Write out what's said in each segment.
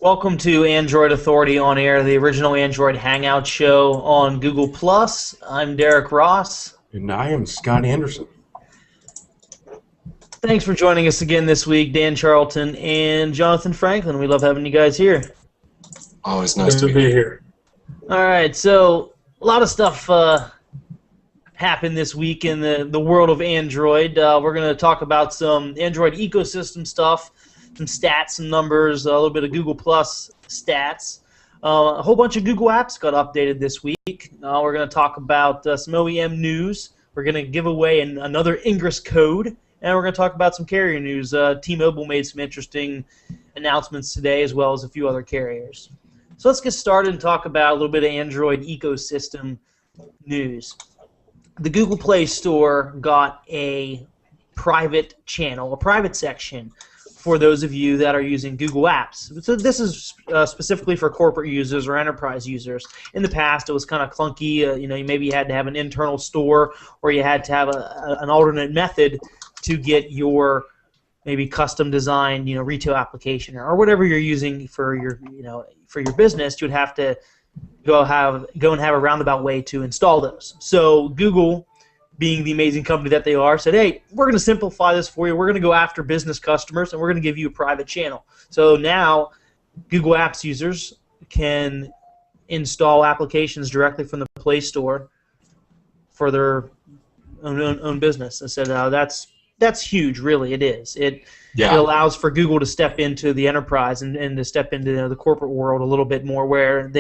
Welcome to Android Authority on Air, the original Android Hangout show on Google+. I'm Derek Ross. And I am Scott Anderson. Thanks for joining us again this week, Dan Charlton and Jonathan Franklin. We love having you guys here. Always nice to be here. All right, so a lot of stuff happened this week in the world of Android. We're going to talk about some Android ecosystem stuff, some stats, some numbers, a little bit of Google Plus stats. A whole bunch of Google apps got updated this week. We're going to talk about some OEM news. We're going to give away another Ingress code, and we're going to talk about some carrier news. T-Mobile made some interesting announcements today, as well as a few other carriers. So let's get started and talk about a little bit of Android ecosystem news. The Google Play Store got a private channel, a private section, for those of you that are using Google Apps. So this is specifically for corporate users or enterprise users. In the past, it was kind of clunky. You maybe you had to have an internal store, or you had to have an alternate method to get your maybe custom designed, retail application or whatever you're using for your, for your business. You'd have to go and have a roundabout way to install those. So Google, being the amazing company that they are, said, hey, we're going to simplify this for you. We're going to go after business customers, and we're going to give you a private channel. So now Google Apps users can install applications directly from the Play Store for their own business. I said, that's huge, really. It is. It allows for Google to step into the enterprise and to step into the corporate world a little bit more, where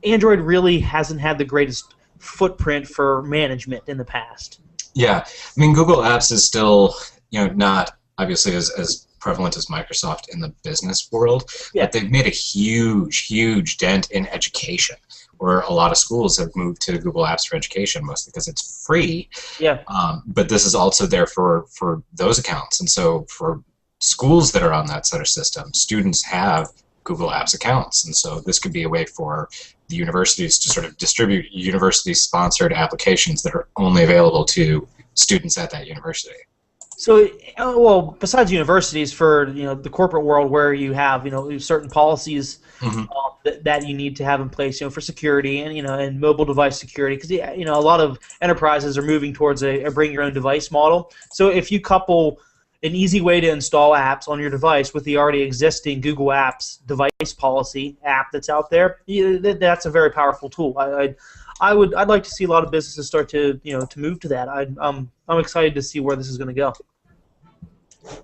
Android really hasn't had the greatest footprint for management in the past. Yeah, I mean, Google Apps is still, not obviously as prevalent as Microsoft in the business world, but they've made a huge dent in education, where a lot of schools have moved to Google Apps for education, mostly because it's free. Yeah. But this is also there for those accounts, and so for schools that are on that sort of system, students have Google Apps accounts, and so this could be a way for the universities to sort of distribute university-sponsored applications that are only available to students at that university. So, well, besides universities, for the corporate world, where you have certain policies that you need to have in place, for security and mobile device security, because a lot of enterprises are moving towards a bring your own device model. So if you couple an easy way to install apps on your device with the already existing Google Apps device policy app that's out there, that's a very powerful tool. I'd like to see a lot of businesses start to to move to that. I'm excited to see where this is going to go.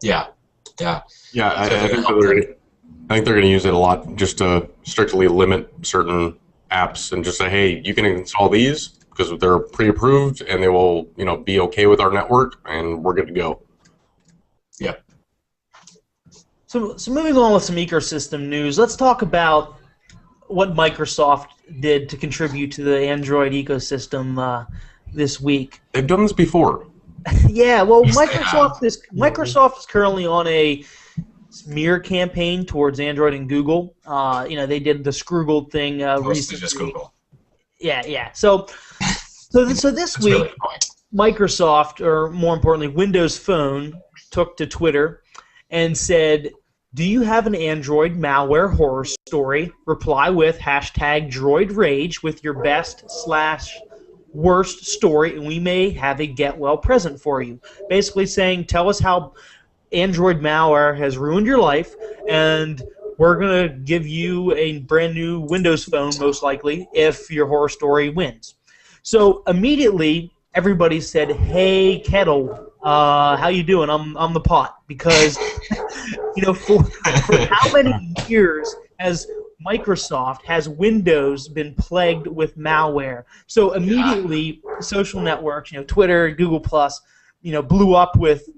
Yeah. I think they're going to use it a lot, just to strictly limit certain apps and just say, hey, you can install these because they're pre-approved and they will be okay with our network, and we're good to go. Yeah. So moving on with some ecosystem news, let's talk about what Microsoft did to contribute to the Android ecosystem this week. They've done this before. Yeah, well, Microsoft is currently on a smear campaign towards Android and Google. They did the Scroogled thing recently. Just Google. Yeah. So this week, really Microsoft, or more importantly, Windows Phone, took to Twitter and said, do you have an Android malware horror story? Reply with #DroidRage with your best/worst story, and we may have a get well present for you. Basically saying, tell us how Android malware has ruined your life, and we're going to give you a brand new Windows Phone, most likely, if your horror story wins. So immediately, everybody said, hey, Kettle, how you doing? I'm the pot. Because, for how many years has Windows been plagued with malware? So immediately, social networks, Twitter, Google+, blew up with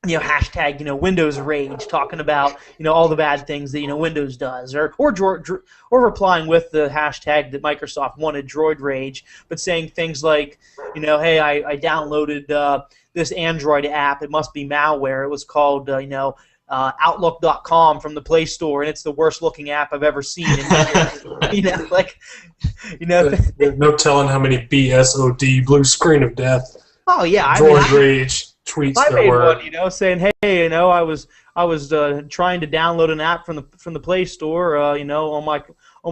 #WindowsRage, talking about all the bad things that Windows does, or replying with the hashtag that Microsoft wanted, DroidRage, but saying things like, hey, I downloaded this Android app, it must be malware. It was called Outlook.com from the Play Store, and it's the worst looking app I've ever seen. There's no telling how many BSOD, blue screen of death. Oh yeah, DroidRage tweets I there made were. one, saying, "Hey, I was trying to download an app from the Play Store, on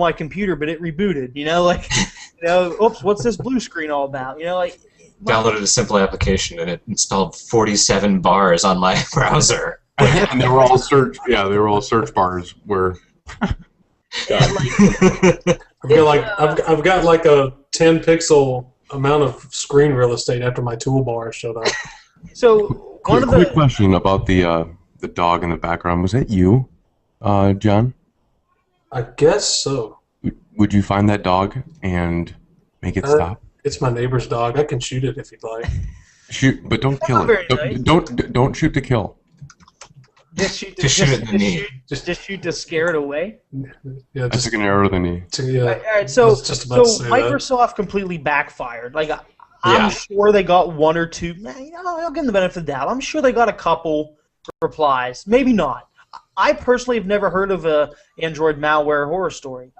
my computer, but it rebooted. Oops, what's this blue screen all about? Downloaded a simple application and it installed 47 bars on my browser. And they were all search. Yeah, they were all search bars where. I've got like a 10 pixel amount of screen real estate after my toolbar showed up. So quick question about the dog in the background. Was that you, John? I guess so. Would you find that dog and make it stop? It's my neighbor's dog. I can shoot it if you'd like. Shoot, but don't kill it. Nice. Don't shoot to kill. Just shoot it in the knee. Just shoot to scare it away. Yeah, I took an arrow to the knee. All right, so Microsoft completely backfired. I'm sure they got one or two. I'll give them the benefit of the doubt. I'm sure they got a couple replies. Maybe not. I personally have never heard of a Android malware horror story.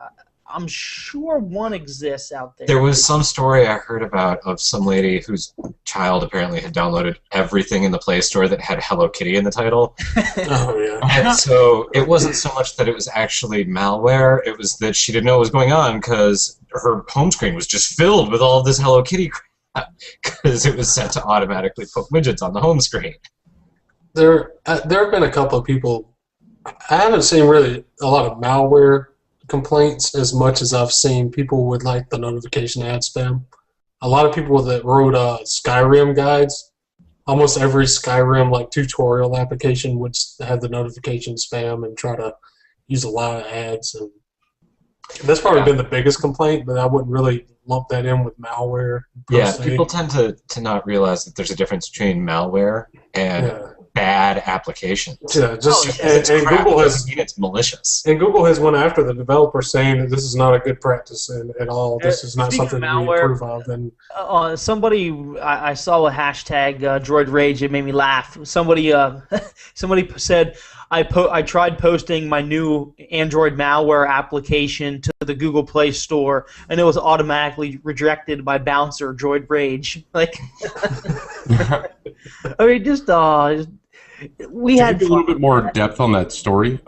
I'm sure one exists out there. There was some story I heard about of some lady whose child apparently had downloaded everything in the Play Store that had Hello Kitty in the title. Oh, yeah. And so it wasn't so much that it was actually malware, it was that she didn't know what was going on because her home screen was just filled with all of this Hello Kitty crap because it was set to automatically put widgets on the home screen. There have been a couple of people. I haven't seen really a lot of malware complaints as much as I've seen people with like the notification ad spam. A lot of people that wrote Skyrim guides, almost every Skyrim like tutorial application would have the notification spam and try to use a lot of ads, and that's probably been the biggest complaint, but I wouldn't really lump that in with malware. Yeah, people tend to not realize that there's a difference between malware and bad applications. Yeah, and Google has mean it's malicious. And Google has went after the developers saying that this is not a good practice at all. This is not something that we approve of. And somebody I saw a hashtag Droid Rage. It made me laugh. Somebody said I tried posting my new Android malware application to the Google Play Store, and it was automatically rejected by Bouncer Droid Rage. I mean, just we had a little bit more depth on that story.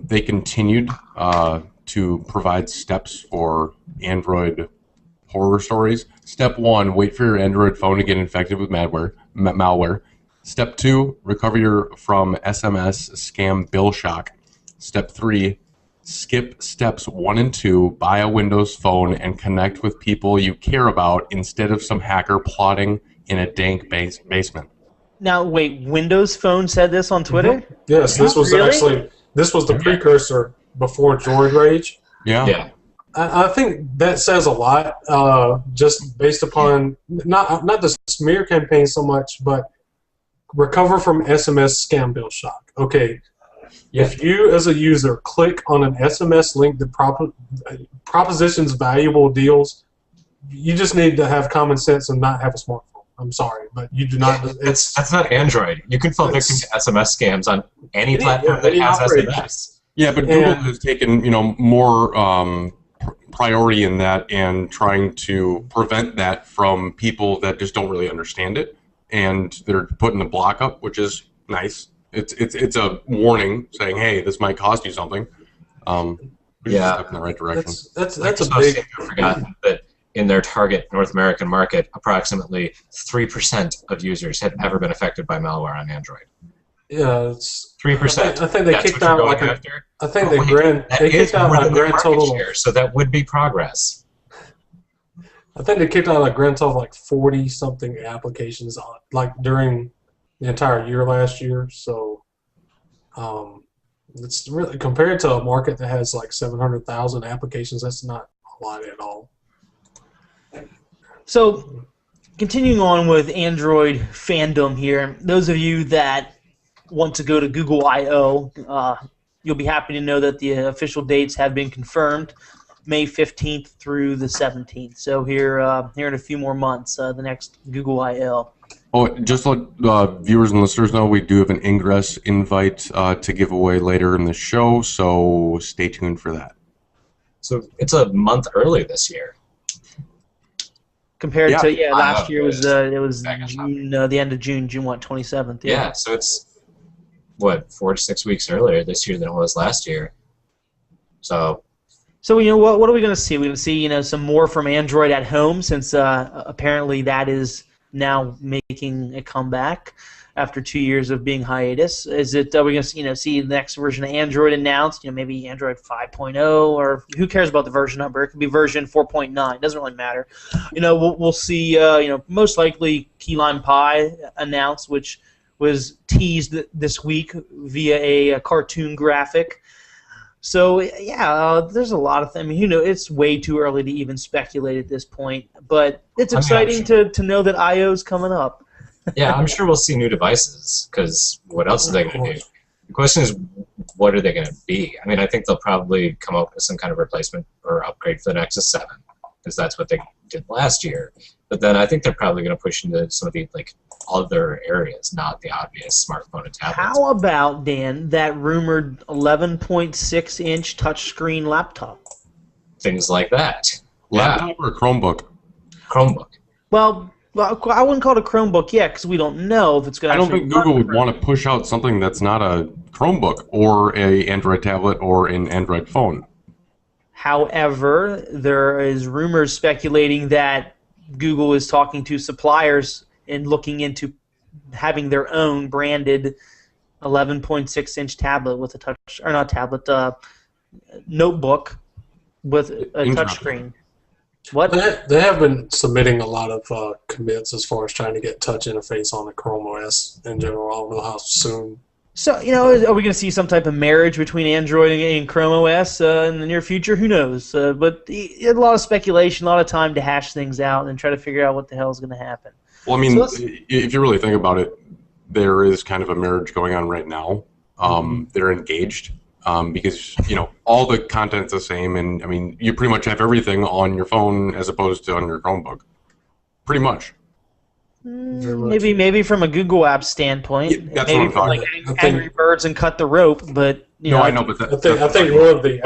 They continued to provide steps for Android horror stories. Step 1, wait for your Android phone to get infected with malware. Step 2, recover from SMS scam bill shock. Step 3, skip steps 1 and 2, buy a Windows phone and connect with people you care about instead of some hacker plotting in a dank basement. Now, wait, Windows Phone said this on Twitter? Mm-hmm. Yes, this was the precursor before Droid Rage. Yeah. I think that says a lot, just based upon not the smear campaign so much, but recover from SMS scam bill shock. Okay, if you as a user click on an SMS link that propositions valuable deals, you just need to have common sense and not have a smartphone. I'm sorry, but you do not. That's not Android. You can fall victim to SMS scams on any platform that has SMS. Yeah, but Google has taken more priority in that and trying to prevent that from people that just don't really understand it, and they're putting the block up, which is nice. It's a warning saying, hey, this might cost you something. Yeah, in the right direction. That's a big. I've forgotten that in their target North American market, approximately 3% of users have ever been affected by malware on Android. Yeah, it's 3%. I think they kicked out like I think they kicked out a grand total share, so that would be progress. I think they kicked out a grand total of like 40-something applications like during the entire year last year. So it's really, compared to a market that has like 700,000 applications, that's not a lot at all. So, continuing on with Android fandom here, those of you that want to go to Google I/O, you'll be happy to know that the official dates have been confirmed, May 15th through the 17th. So here in a few more months, the next Google I/O. Oh, just to let viewers and listeners know, we do have an ingress invite to give away later in the show, so stay tuned for that. So it's a month early this year. Compared to last Wow. year it was Back on June, the end of June, June 27th. Yeah, so it's what 4 to 6 weeks earlier this year than it was last year. So So what are we going to see? We're going to see some more from Android at home, since apparently that is now making a comeback after 2 years of being hiatus. Is it are we going to see the next version of Android announced? Maybe Android 5.0, or who cares about the version number? It could be version 4.9. Doesn't really matter. We'll see. Most likely Keyline Pi announced, which was teased this week via a cartoon graphic. So there's a lot of things. I mean, it's way too early to even speculate at this point, but it's exciting to know that I/O's coming up. yeah, I'm sure we'll see new devices, because what else are they going to do? The question is, what are they going to be? I mean, I think they'll probably come up with some kind of replacement or upgrade for the Nexus 7, because that's what they did last year. But then I think they're probably going to push into some of the other areas, not the obvious smartphone and tablets. How about, Dan, that rumored 11.6-inch touchscreen laptop? Things like that. Laptop or Chromebook? Chromebook. Well, I wouldn't call it a Chromebook yet, because we don't know if it's going to. I don't think Google would want to push out something that's not a Chromebook or a Android tablet or an Android phone. However, there is rumors speculating that Google is talking to suppliers and looking into having their own branded 11.6-inch tablet with a touch, or not tablet, notebook with a touchscreen. What? They have been submitting a lot of commits as far as trying to get touch interface on the Chrome OS in general. I don't know how soon. So, are we going to see some type of marriage between Android and Chrome OS in the near future? Who knows? But a lot of speculation, a lot of time to hash things out and try to figure out what the hell is going to happen. Well, I mean, if you really think about it, there is kind of a marriage going on right now. They're engaged because, all the content's the same. And, I mean, you pretty much have everything on your phone as opposed to on your Chromebook. Pretty much. Maybe from a Google Apps standpoint. Yeah, that's what I'm talking about. Angry Birds and Cut the Rope, but I know, but I think one of the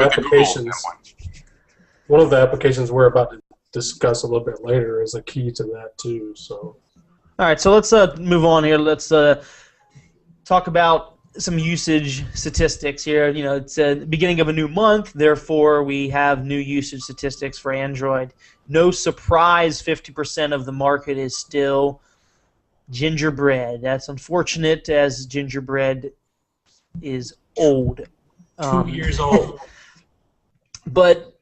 applications we're about to discuss a little bit later is a key to that too. So, all right, so let's move on here. Let's talk about some usage statistics here. It's the beginning of a new month, therefore we have new usage statistics for Android. No surprise, 50% of the market is still gingerbread. That's unfortunate, as gingerbread is old. 2 years old. But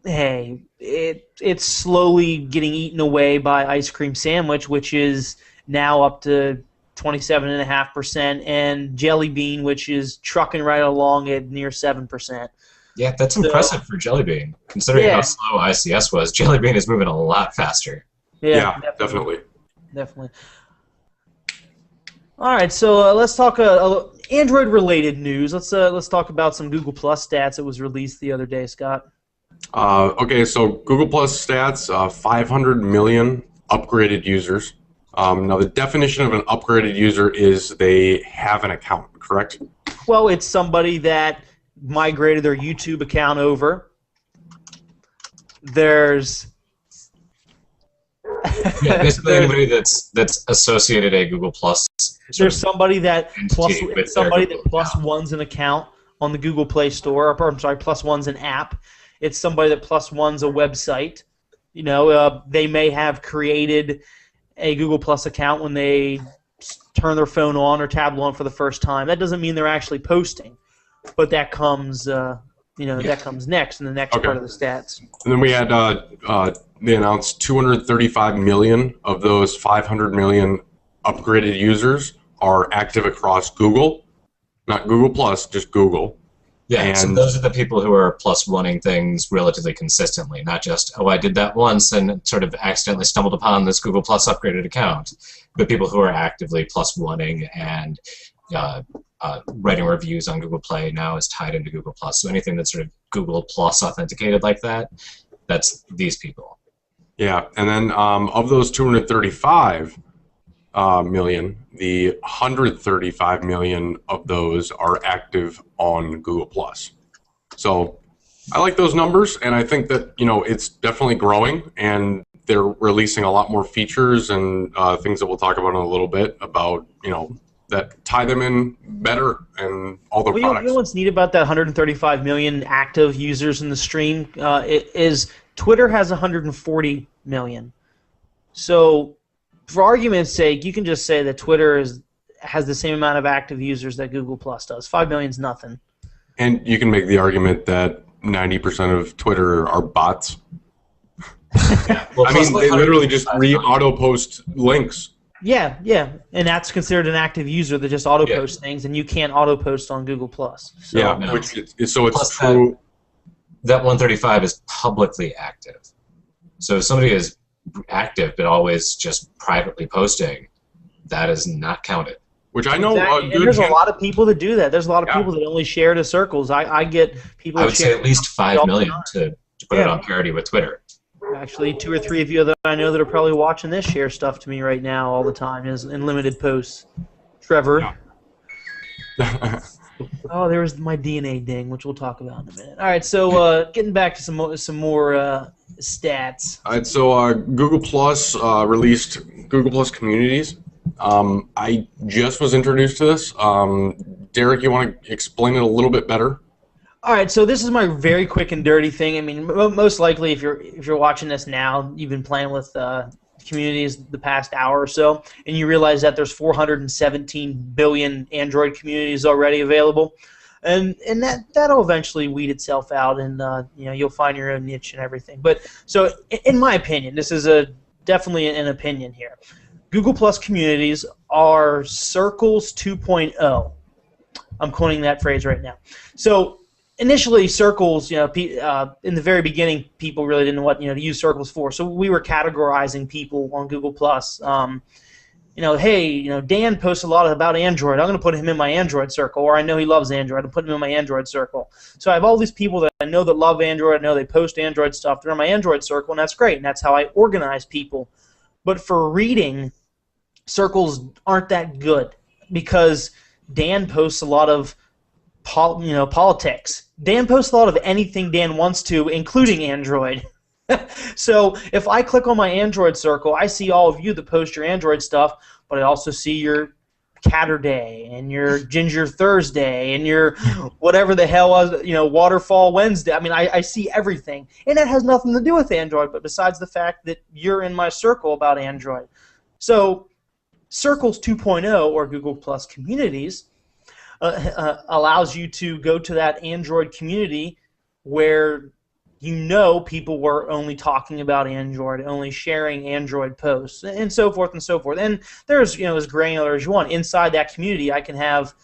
hey, it's slowly getting eaten away by Ice Cream Sandwich, which is now up to 27.5%, and Jelly Bean, which is trucking right along at near 7%. Yeah, that's impressive for Jelly Bean. Considering how slow ICS was, Jelly Bean is moving a lot faster. Yeah, definitely. All right, so let's talk Android-related news. Let's talk about some Google Plus stats that was released the other day, Scott. Okay, so Google Plus stats: 500 million upgraded users. Now, the definition of an upgraded user is they have an account, correct? Well, it's somebody that migrated their YouTube account over. There's basically anybody that's associated a Google Plus. There's somebody that plus one's an account on the Google Play Store, or I'm sorry, plus one's an app. It's somebody that plus one's a website. They may have created a Google Plus account when they turn their phone on or tablet on for the first time. That doesn't mean they're actually posting, but that comes, that comes next in the next part of the stats. And then we had they announced 235 million of those 500 million upgraded users are active across Google, not Google Plus, just Google. Yeah, and so those are the people who are plus oneing things relatively consistently, not just, I did that once and sort of accidentally stumbled upon this Google Plus upgraded account, but people who are actively plus oneing and writing reviews on Google Play now is tied into Google Plus. So anything that's sort of Google Plus authenticated like that, that's these people. Yeah, and then of those 235 million, the 135 million of those are active on Google Plus. So I like those numbers, and I think that it's definitely growing, and they're releasing a lot more features and things that we'll talk about in a little bit about, that tie them in better and all their products. You know what's neat about that 135 million active users in the stream is Twitter has 140 million. So, for argument's sake, you can just say that Twitter has the same amount of active users that Google Plus does. 5 million's nothing. And you can make the argument that 90% of Twitter are bots. Yeah. Well, I mean, they literally just auto post links. Yeah, and that's considered an active user that just auto posts things, and you can't auto post on Google Plus. So, yeah, which so it's plus true. That 135 is publicly active. So if somebody is active but always just privately posting, that is not counted. Which I know. Exactly. And there's a lot of people that do that. There's a lot of people that only share to circles. I get people. I would say at least 5 million to put it on parity with Twitter. Actually, 2 or 3 of you that I know that are probably watching this share stuff to me right now all the time in limited posts. Trevor. Yeah. Oh, there was my DNA ding, which we'll talk about in a minute. All right, so getting back to some more stats. All right, so Google Plus released Google Plus Communities. I just was introduced to this. Derek, you want to explain it a little bit better? All right, so this is my very quick and dirty thing. I mean, most likely, if you're watching this now, you've been playing with communities the past hour or so, and you realize that there's 417 billion Android communities already available, and that'll eventually weed itself out, and you'll find your own niche and everything. But so, in my opinion, this is definitely an opinion here. Google Plus communities are Circles 2.0. I'm coining that phrase right now. So initially, Circles, in the very beginning, people really didn't know what to use Circles for. So we were categorizing people on Google Plus. Hey, Dan posts a lot about Android. I'm going to put him in my Android circle, or I know he loves Android. I'm putting him in my Android circle. So I have all these people that I know that love Android. I know they post Android stuff. They're in my Android circle, and that's great. And that's how I organize people. But for reading, circles aren't that good because Dan posts a lot of politics. Dan posts a lot of anything Dan wants to, including Android. So if I click on my Android circle, I see all of you that post your Android stuff, but I also see your Catterday and your Ginger Thursday and your whatever the hell was, Waterfall Wednesday. I mean, I see everything, and that has nothing to do with Android, but besides the fact that you're in my circle about Android. So Circles 2.0, or Google Plus Communities, allows you to go to that Android community where people were only talking about Android, only sharing Android posts, and so forth and so forth. And there's as granular as you want. Inside that community, I can have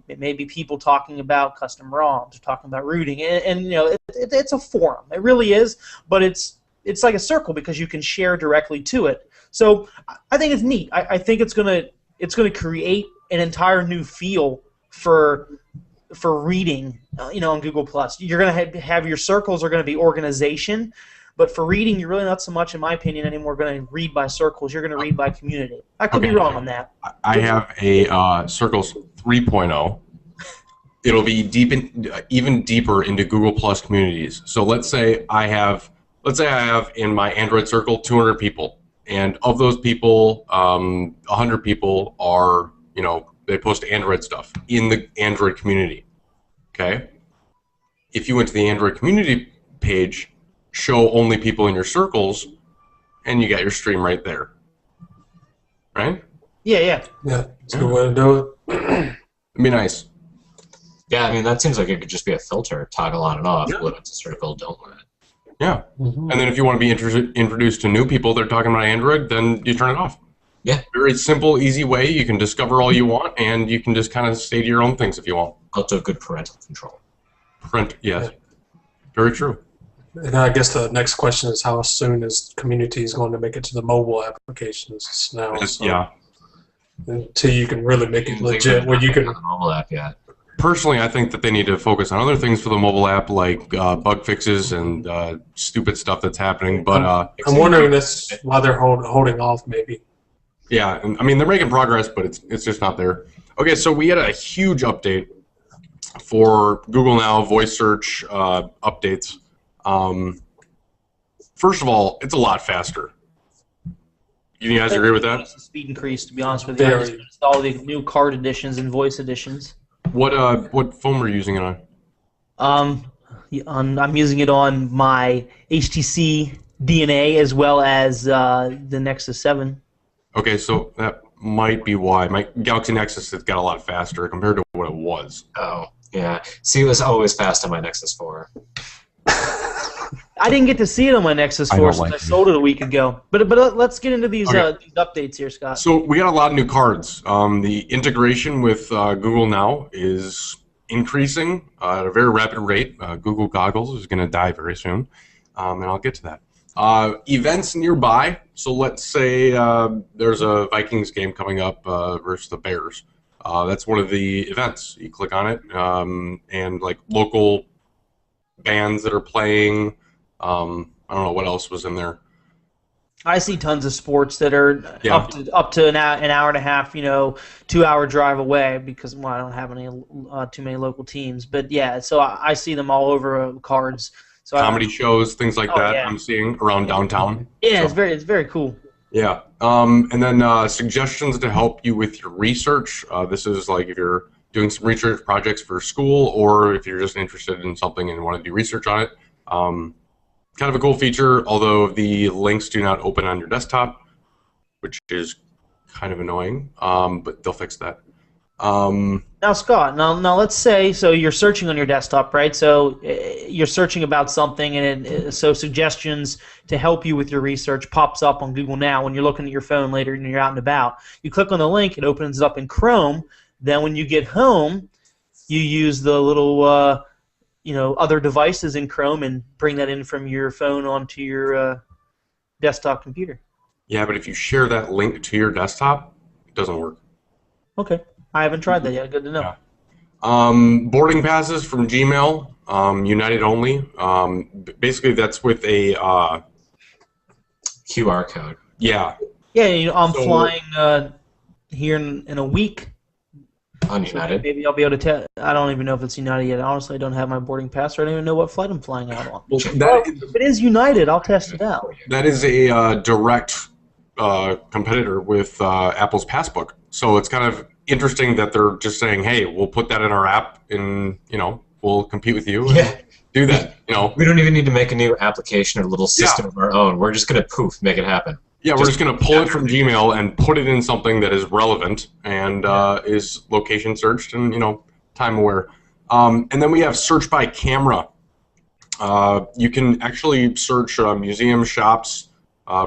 maybe people talking about custom ROMs, talking about rooting, and it's a forum. It really is, but it's like a circle because you can share directly to it. So I think it's neat. I think it's gonna create an entire new feel for reading, on Google Plus. You're gonna have your circles are gonna be organization, but for reading, you're really not so much, in my opinion, anymore going to read by circles. You're going to read by community. I could be wrong on that. I have a Circles 3.0. It'll be even deeper into Google Plus communities. So let's say I have in my Android circle 200 people. And of those people, 100 people are, they post Android stuff in the Android community. Okay? If you went to the Android community page, show only people in your circles, and you got your stream right there. Right? Yeah. Yeah, it's a good way to do it. It'd be nice. Yeah, I mean, that seems like it could just be a filter, toggle on and off, limit to circle, don't limit. Yeah. Mm-hmm. And then if you want to be introduced to new people that are talking about Android, then you turn it off. Yeah. Very simple, easy way. You can discover all you want, and you can just kind of stay to your own things if you want. Also good parental control. Yes. Yeah. Very true. And I guess the next question is how soon is community is going to make it to the mobile applications now? Yeah. Until you can really make it legit, where you can. The mobile app yet. Personally, I think that they need to focus on other things for the mobile app, like bug fixes and stupid stuff that's happening. But I'm wondering that's why they're holding off, maybe. Yeah, I mean they're making progress, but it's just not there. Okay, so we had a huge update for Google Now voice search updates. First of all, it's a lot faster. You guys agree with that? Speed increase, to be honest with you. I just installed the new card editions and voice editions. What phone were you using it on? I'm using it on my HTC DNA as well as the Nexus 7. Okay, so that might be why. My Galaxy Nexus has got a lot faster compared to what it was. Oh, yeah. See, it was always fast on my Nexus 4. I didn't get to see it on my Nexus 4 since I sold it a week ago. But let's get into these updates here, Scott. So we got a lot of new cards. The integration with Google Now is increasing at a very rapid rate. Google Goggles is going to die very soon, and I'll get to that. Events nearby. So let's say there's a Vikings game coming up versus the Bears. That's one of the events. You click on it, and like local bands that are playing. I don't know what else was in there. I see tons of sports that are up to an hour and a half, 2-hour drive away because I don't have any too many local teams. But yeah, so I see them all over cards. So comedy shows, things like that. Yeah. I'm seeing around downtown. Yeah, so. It's very cool. Yeah, and then suggestions to help you with your research. This is like if you're doing some research projects for school, or if you're just interested in something and want to do research on it. Kind of a cool feature, although the links do not open on your desktop, which is kind of annoying, but they'll fix that. Now, Scott, now let's say, so you're searching on your desktop, right? So you're searching about something, and so suggestions to help you with your research pops up on Google Now when you're looking at your phone later and you're out and about. You click on the link, it opens up in Chrome. Then when you get home, you use the little other devices in Chrome and bring that in from your phone onto your desktop computer. Yeah, but if you share that link to your desktop, it doesn't work. Okay. I haven't tried that yet. Good to know. Yeah. Boarding passes from Gmail, United only. Basically, that's with a QR code. Yeah. Yeah, I'm flying here in a week. On United? Maybe I'll be able to tell. I don't even know if it's United yet. Honestly, I don't have my boarding pass, or I don't even know what flight I'm flying out on. If it is United, I'll test it out. That is a direct competitor with Apple's Passbook. So it's kind of interesting that they're just saying, hey, we'll put that in our app and, we'll compete with you and do that, We don't even need to make a new application or little system of our own. We're just going to make it happen. Yeah, we're just going to pull it from Gmail and put it in something that is relevant and is location searched and, time aware. And then we have search by camera. You can actually search museums, shops,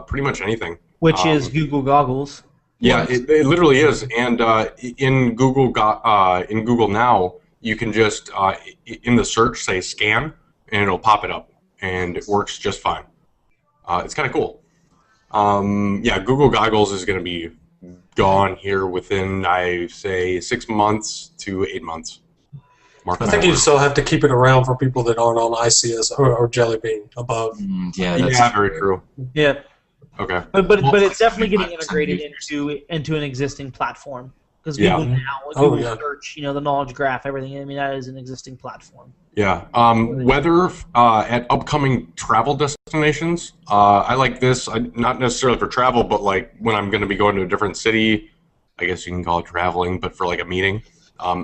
pretty much anything. Which is Google Goggles. Yeah, it literally is. And in Google Now, you can just, in the search, say scan, and it'll pop it up. And it works just fine. It's kind of cool. Google Goggles is going to be gone here within, I say, 6 months to 8 months. I think you still have to keep it around for people that aren't on ICS or Jelly Bean above. That's very true. Yeah. Okay. But it's definitely getting integrated into an existing platform. Because Google Now, Google Search, the knowledge graph, everything. I mean, that is an existing platform. Yeah. Weather at upcoming travel destinations. I like this, not necessarily for travel, but like when I'm going to be going to a different city. I guess you can call it traveling, but for like a meeting.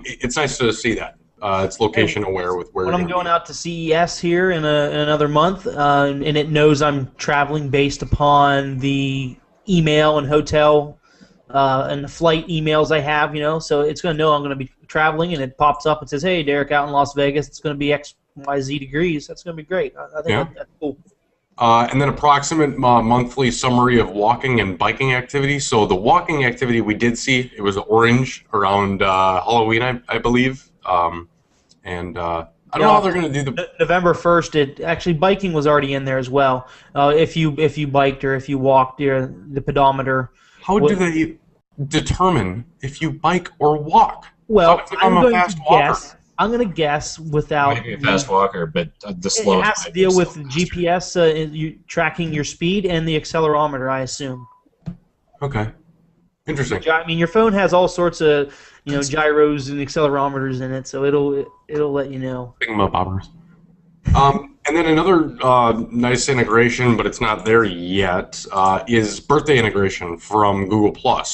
It's nice to see that. It's location aware with where. When I'm going out to CES here in another month, and it knows I'm traveling based upon the email and hotel and the flight emails I have, so it's going to know I'm going to be traveling, and it pops up and says, "Hey, Derek, out in Las Vegas, it's going to be XYZ degrees." That's going to be great. I think that's cool. And then approximate monthly summary of walking and biking activity. So the walking activity we did see, it was orange around Halloween, I believe. I don't know how they're going to do the November 1st. Biking was already in there as well. If you biked or if you walked, the pedometer. How do they determine if you bike or walk? Well, I'm going to guess without. Maybe a fast walker, but the slow. It has to deal with GPS tracking your speed and the accelerometer, I assume. Okay. Interesting. I mean, your phone has all sorts of gyros and accelerometers in it, so it'll let you know. Thingamabobbers. And then another nice integration, but it's not there yet, is birthday integration from Google+.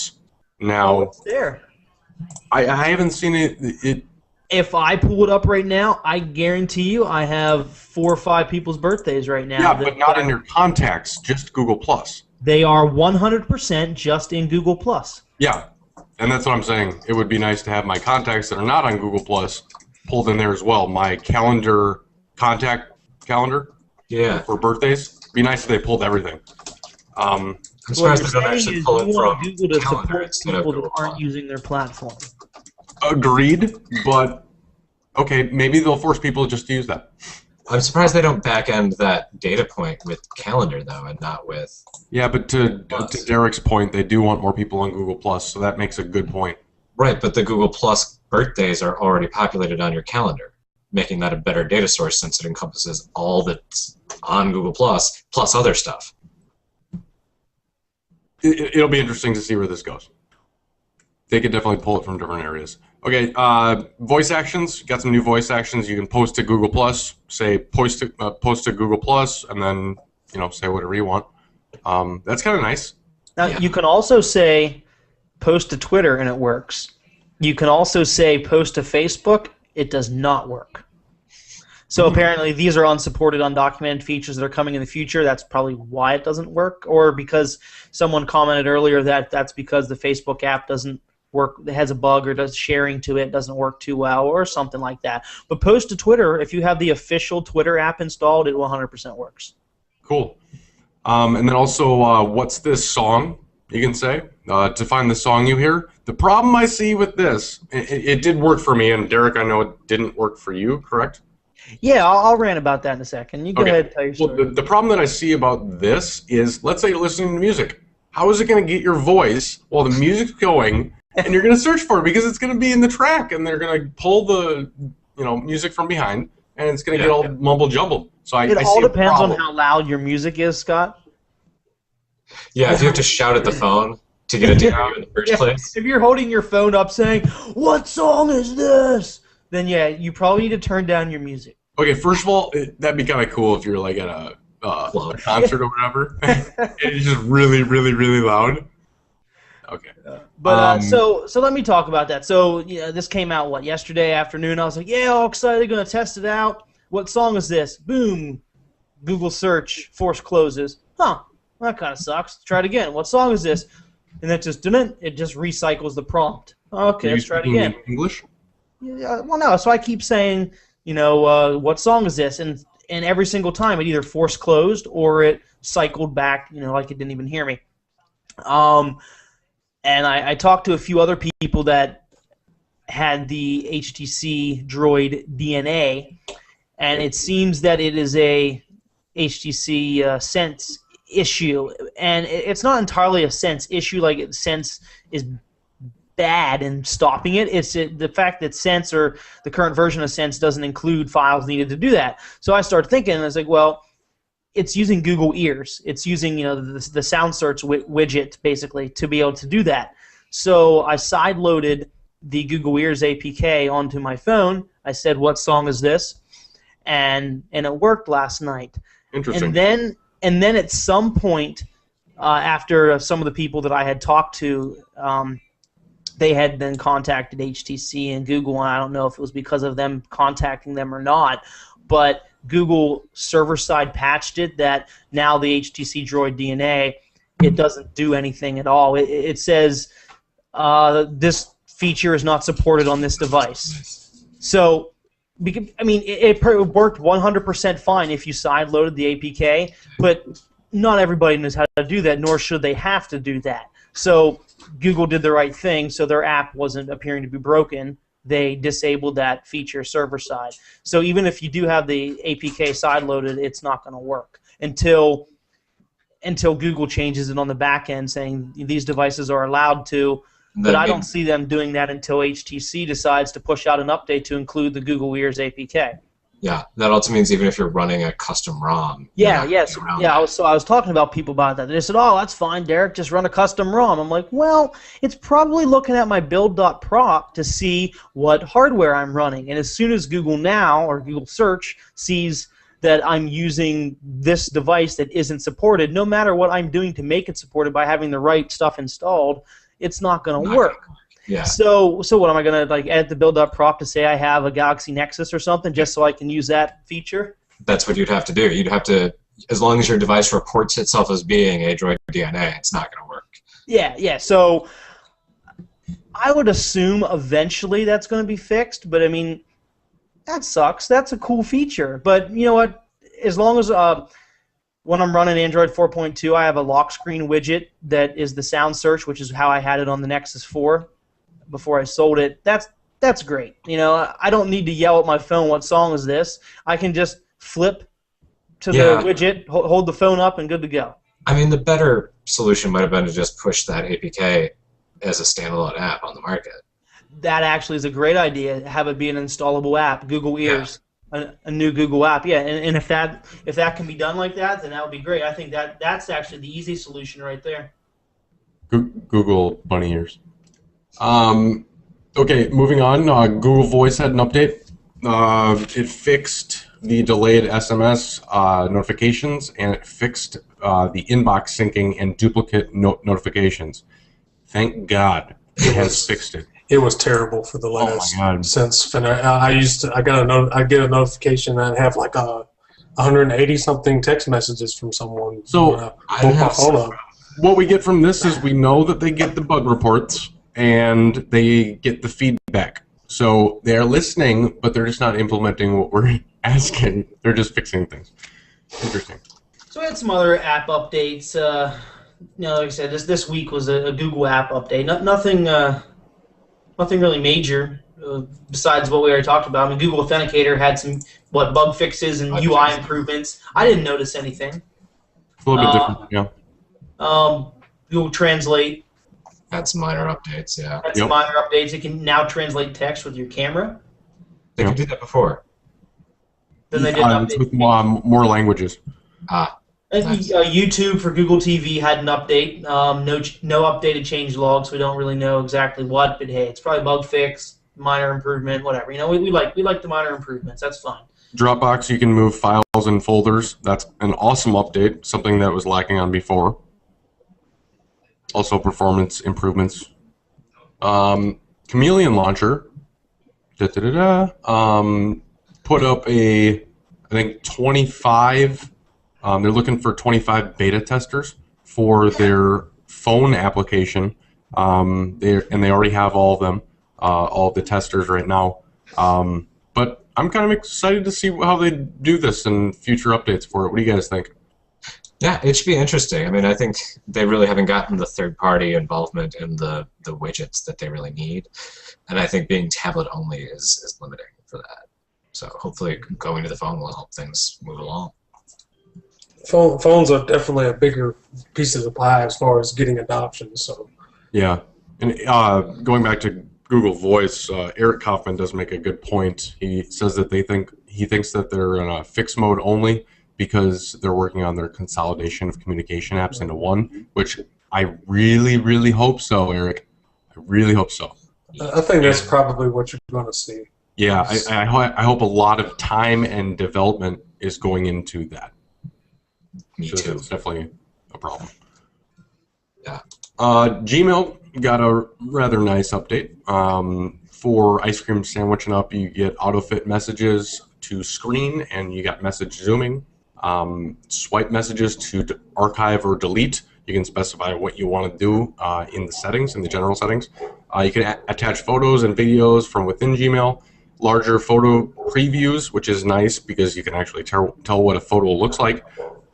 Now, it's there. I haven't seen it. If I pull it up right now, I guarantee you I have 4 or 5 people's birthdays right now. Yeah, but not in your contacts, just Google+. They are 100% just in Google+. Yeah, and that's what I'm saying. It would be nice to have my contacts that are not on Google+ pulled in there as well. My calendar, contact calendar for birthdays. It'd be nice if they pulled everything. I'm surprised they don't actually pull it from Google to support instead of people Google that aren't using their platform. Agreed, but okay, maybe they'll force people just to use that. I'm surprised they don't back-end that data point with calendar, though, and not with... Yeah, but to Derek's point, they do want more people on Google+, so that makes a good point. Right, but the Google Plus birthdays are already populated on your calendar, making that a better data source since it encompasses all that's on Google Plus other stuff. It'll be interesting to see where this goes. They could definitely pull it from different areas. Okay, voice actions. Got some new voice actions. You can post to Google+, say post to Google+, and then say whatever you want. That's kind of nice. Now you can also say post to Twitter and it works. You can also say post to Facebook. It does not work. So apparently these are unsupported, undocumented features that are coming in the future. That's probably why it doesn't work, or because someone commented earlier that that's because the Facebook app doesn't work, it has a bug, or does sharing to it doesn't work too well, or something like that. But post to Twitter, if you have the official Twitter app installed, it 100% works. Cool. And then also, what's this song? You can say to find the song you hear. The problem I see with this, it did work for me, and Derek, I know it didn't work for you, correct? Yeah, I'll rant about that in a second. You go ahead and tell your story. Well, the problem that I see about this is, let's say you're listening to music. How is it going to get your voice while the music's going, and you're going to search for it because it's going to be in the track, and they're going to pull the music from behind, and it's going to get all mumble jumbled. So it all depends on how loud your music is, Scott. Yeah, if you have to shout at the phone to get it to you in the first place. If you're holding your phone up saying, "What song is this?" then yeah, you probably need to turn down your music. Okay, first of all, that'd be kind of cool if you're like at a concert or whatever. It's just really, really, really loud. Okay. But so let me talk about that. So this came out yesterday afternoon. I was like, yeah, all excited, gonna test it out. What song is this? Boom, Google search, force closes. Huh, that kind of sucks. Try it again. What song is this? And it just recycles the prompt. Okay, let's try it again. English? Yeah, well, no. So I keep saying, what song is this? And every single time it either force closed or it cycled back, like it didn't even hear me. And I talked to a few other people that had the HTC Droid DNA, and it seems that it is a HTC Sense issue, and it's not entirely a Sense issue. Like Sense is bad in stopping it. It's the fact that Sense, or the current version of Sense, doesn't include files needed to do that. So I started thinking, and I was like, well, it's using Google Ears. It's using the sound search widget basically to be able to do that. So I sideloaded the Google Ears APK onto my phone. I said, "What song is this?" and it worked last night. Interesting. And then at some point, after some of the people that I had talked to, they had then contacted HTC and Google, and I don't know if it was because of them contacting them or not, but Google server-side patched it that now the HTC Droid DNA, it doesn't do anything at all. It says this feature is not supported on this device. So, it worked 100% fine if you sideloaded the APK, but not everybody knows how to do that, nor should they have to do that. So Google did the right thing, so their app wasn't appearing to be broken. They disabled that feature server-side. So even if you do have the APK sideloaded, it's not going to work until Google changes it on the back end, saying these devices are allowed to. But I don't see them doing that until HTC decides to push out an update to include the Google Ears APK. Yeah, that also means even if you're running a custom ROM. I was talking about people about that. They said, "Oh, that's fine, Derek. Just run a custom ROM." I'm like, well, it's probably looking at my build.proc to see what hardware I'm running. And as soon as Google Now or Google Search sees that I'm using this device that isn't supported, no matter what I'm doing to make it supported by having the right stuff installed, it's not going to work. Yeah. So what am I going to like edit the build up prop to say I have a Galaxy Nexus or something just so I can use that feature? That's what you'd have to do. You'd have to, as long as your device reports itself as being a Droid DNA, it's not going to work. Yeah. So I would assume eventually that's going to be fixed, but I mean, that sucks. That's a cool feature. But you know what? As long as when I'm running Android 4.2, I have a lock screen widget that is the sound search, which is how I had it on the Nexus 4 before I sold it. That's great. You know, I don't need to yell at my phone, what song is this? I can just flip to the widget, hold the phone up, and good to go. I mean, the better solution might have been to just push that APK as a standalone app on the market. That actually is a great idea. Have it be an installable app, Google Ears, a new Google app. Yeah, and if that can be done like that, then that would be great. I think that's actually the easy solution right there. Google Bunny Ears. Okay, moving on. Google Voice had an update. It fixed the delayed SMS notifications, and it fixed the inbox syncing and duplicate notifications. Thank God it has fixed it. It was terrible for the last since I get a notification and I have like 180 something text messages from someone. So what we get from this is we know that they get the bug reports and they get the feedback. So they're listening, but they're just not implementing what we're asking. They're just fixing things. Interesting. So we had some other app updates. Like I said, this week was a Google app update. Nothing really major besides what we already talked about. I mean, Google Authenticator had some bug fixes and UI improvements. I didn't notice anything. It's a little bit different, yeah. Google Translate had some minor updates, yeah. Had some minor updates. It can now translate text with your camera. They could do that before. Then they did update. With more languages. Nice. YouTube for Google TV had an update. No updated change logs. We don't really know exactly what, but hey, it's probably bug fix, minor improvement, whatever. You know, we like the minor improvements. That's fine. Dropbox, you can move files and folders. That's an awesome update. Something that was lacking on before. Also, performance improvements. Chameleon Launcher. Put up I think 25. They're looking for 25 beta testers for their phone application. They already have all of them, all of the testers right now. But I'm kind of excited to see how they do this and future updates for it. What do you guys think? Yeah, it should be interesting. I mean, I think they really haven't gotten the third-party involvement in the widgets that they really need. And I think being tablet-only is limiting for that. So hopefully going to the phone will help things move along. Phones are definitely a bigger piece of the pie as far as getting adoption. So yeah, and going back to Google Voice, Eric Kaufman does make a good point. He says that he thinks that they're in a fixed mode only because they're working on their consolidation of communication apps into one, which I really, really hope so, Eric. I really hope so. I think that's probably what you're going to see. Yeah, I hope a lot of time and development is going into that. Me too. It's definitely a problem. Yeah. Gmail got a rather nice update. For Ice Cream Sandwich and Up, you get auto-fit messages to screen, and you got message zooming. Swipe messages to archive or delete. You can specify what you want to do in the settings, in the general settings. You can attach photos and videos from within Gmail. Larger photo previews, which is nice because you can actually tell what a photo looks like.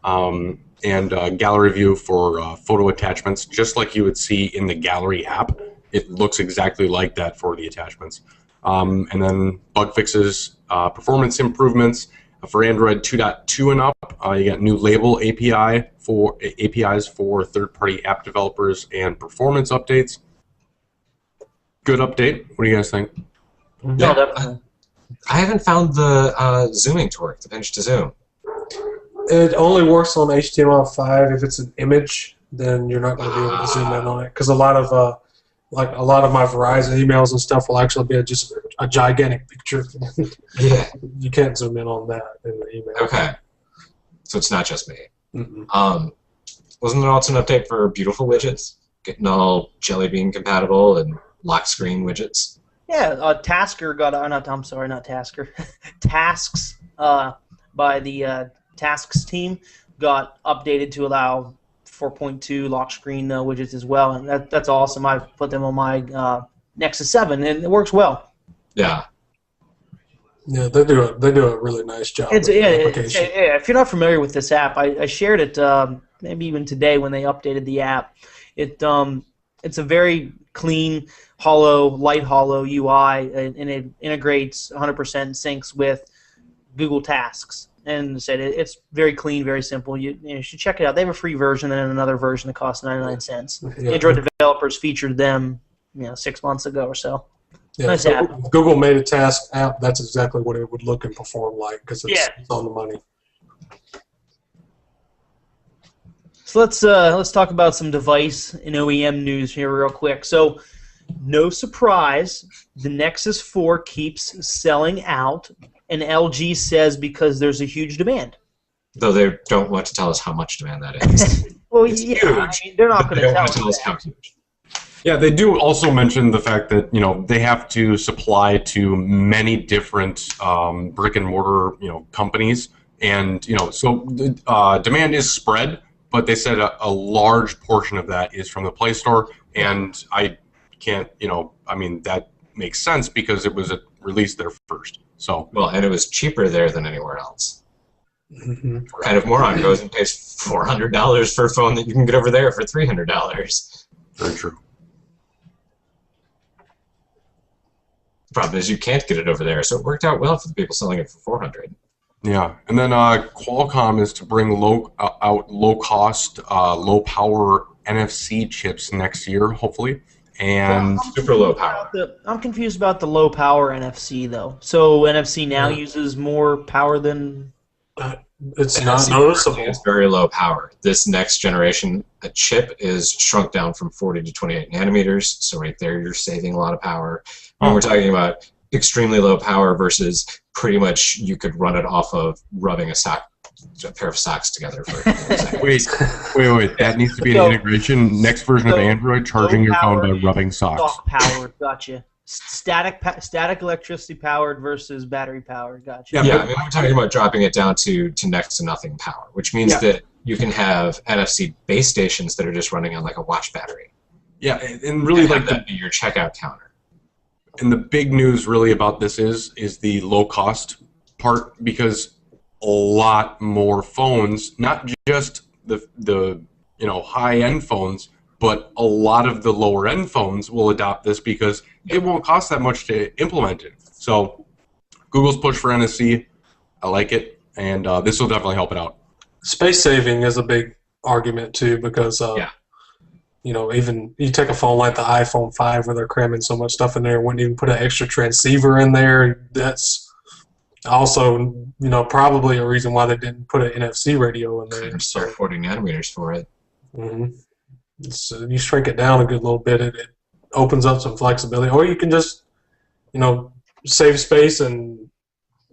And gallery view for photo attachments, just like you would see in the gallery app. It looks exactly like that for the attachments. And then bug fixes, performance improvements for Android 2.2 and up. You got new label APIs for third-party app developers and performance updates. Good update. What do you guys think? No, definitely. I haven't found the zooming to work, the pinch to zoom. It only works on HTML5 if it's an image. Then you're not going to be able to zoom in on it because a lot of my Verizon emails and stuff will actually be just a gigantic picture. Yeah, you can't zoom in on that in the email. Okay. So it's not just me. Mm-mm. Wasn't there also an update for beautiful widgets? Getting all Jelly Bean compatible and lock screen widgets? Yeah, Tasker got I'm sorry, not Tasker. Tasks by the Tasks team got updated to allow 4.2 lock screen widgets as well, and that's awesome. I've put them on my Nexus 7, and it works well. Yeah. Yeah, they do a really nice job. It's, with the yeah, application. if you're not familiar with this app, I shared it maybe even today when they updated the app. It's a very clean, light hollow UI, and it integrates 100% syncs with Google Tasks. And said it's very clean, very simple. You should check it out. They have a free version and another version that costs 99 cents. Yeah. Android developers featured them 6 months ago or so. Yeah, Nice so app. if Google made a task app, that's exactly what it would look and perform like because it's on the money. So let's talk about some device and OEM news here real quick. So, no surprise, the Nexus 4 keeps selling out, and LG says because there's a huge demand. Though they don't want to tell us how much demand that is. Well, It's yeah, huge, I mean, they're not going They to don't want to tell tell us us how huge. Yeah, they do also mention the fact that they have to supply to many different brick and mortar companies, and so demand is spread. But they said a large portion of that is from the Play Store, and I can't I mean that makes sense because it was released there first. So Well, and it was cheaper there than anywhere else. Mm-hmm. Kind of moron goes and pays $400 for a phone that you can get over there for $300. very true. The problem is you can't get it over there, so it worked out well for the people selling it for $400. Yeah, and then Qualcomm is to bring low-cost, low-power NFC chips next year, hopefully, and Super low power. I'm confused about the low power NFC though. So NFC now uses more power than. It's not noticeable. It's very low power. This next generation chip is shrunk down from 40 to 28 nanometers, so right there you're saving a lot of power. And we're talking about extremely low power versus pretty much you could run it off of rubbing a pair of socks together for wait, that needs to be an integration. Next version of Android, charging your phone by rubbing socks. Soft powered, gotcha. Static electricity powered versus battery powered, gotcha. Yeah, I mean, we're talking about dropping it down to next to nothing power, which means that you can have NFC base stations that are just running on like a watch battery. Yeah, and really like that be your checkout counter. And the big news really about this is the low cost part, because a lot more phones, not just the high end phones, but a lot of the lower end phones will adopt this because it won't cost that much to implement it. So Google's push for NFC, I like it, and this will definitely help it out. Space saving is a big argument too because even you take a phone like the iPhone 5 where they're cramming so much stuff in there, wouldn't even put an extra transceiver in there. That's also probably a reason why they didn't put an NFC radio in there. So 40 nanometers for it. Mm-hmm. So you shrink it down a good little bit, it opens up some flexibility. Or you can just, save space and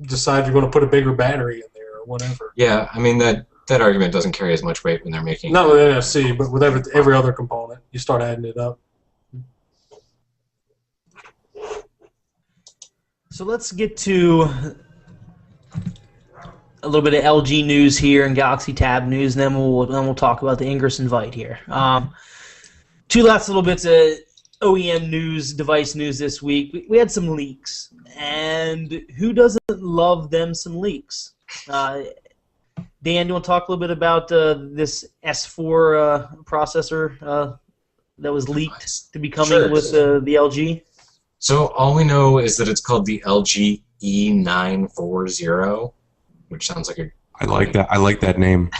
decide you're going to put a bigger battery in there or whatever. Yeah, I mean, that argument doesn't carry as much weight when they're making... Not with NFC, but with every other component. You start adding it up. So let's get to a little bit of LG news here and Galaxy Tab news, and then we'll talk about the Ingress Invite here. Two last little bits of OEM news, device news this week. We had some leaks, and who doesn't love them some leaks? Dan, you want to talk a little bit about this S4 processor that was leaked to be coming with the LG? So all we know is that it's called the LG E940, which sounds like a... I like that. I like that name.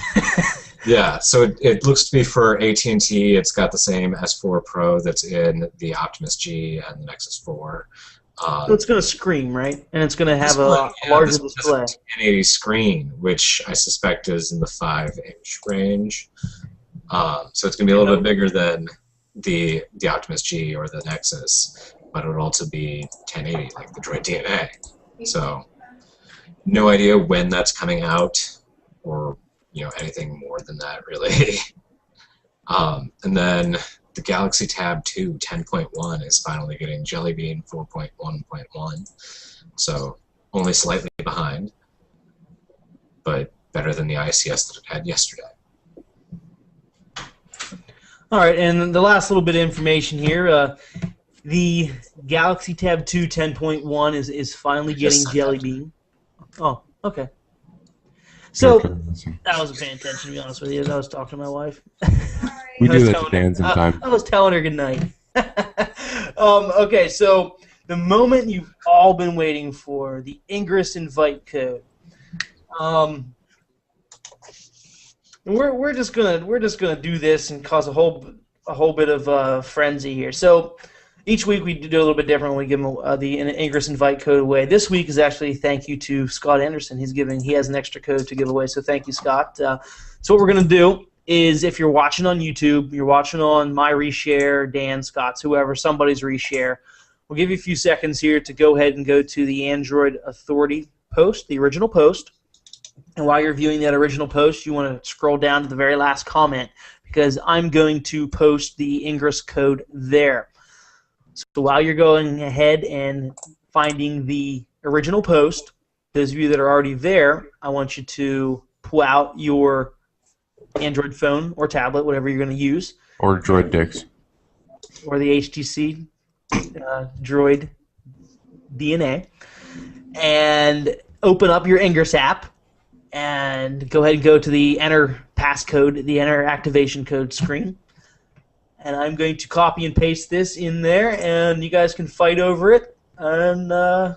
Yeah, so it looks to be for AT&T. It's got the same S4 Pro that's in the Optimus G and the Nexus 4. So it's going to scream, right? And it's going to have a larger display. 1080 screen, which I suspect is in the 5-inch range. So it's going to be a little bit bigger than the Optimus G or the Nexus, but it would also be 1080 like the Droid DNA. So no idea when that's coming out or anything more than that, really. And then the Galaxy Tab 2 10.1 is finally getting Jelly Bean 4.1.1, so only slightly behind, but better than the ICS that it had yesterday. All right, and the last little bit of information here, the Galaxy Tab 2 10.1 is finally getting Jelly Bean. Oh, okay. So, I wasn't paying attention, to be honest with you, as I was talking to my wife. We do that to Dan sometimes. I was telling her goodnight. Okay, so the moment you've all been waiting for, the Ingress invite code. We're just gonna do this and cause a whole bit of frenzy here. So each week we do a little bit different when we give them the Ingress invite code away. This week is actually thank you to Scott Anderson. He has an extra code to give away, so thank you, Scott. So what we're gonna do is, if you're watching on YouTube, you're watching on my reshare, Dan, Scott's, whoever, somebody's reshare, we'll give you a few seconds here to go ahead and go to the Android Authority post, the original post. And while you're viewing that original post, you want to scroll down to the very last comment, because I'm going to post the Ingress code there. So while you're going ahead and finding the original post, those of you that are already there, I want you to pull out your Android phone or tablet, whatever you're going to use. Or Droid Dix. Or the HTC Droid DNA. And open up your Ingress app and go ahead and go to the enter passcode, the enter activation code screen. And I'm going to copy and paste this in there, and you guys can fight over it. And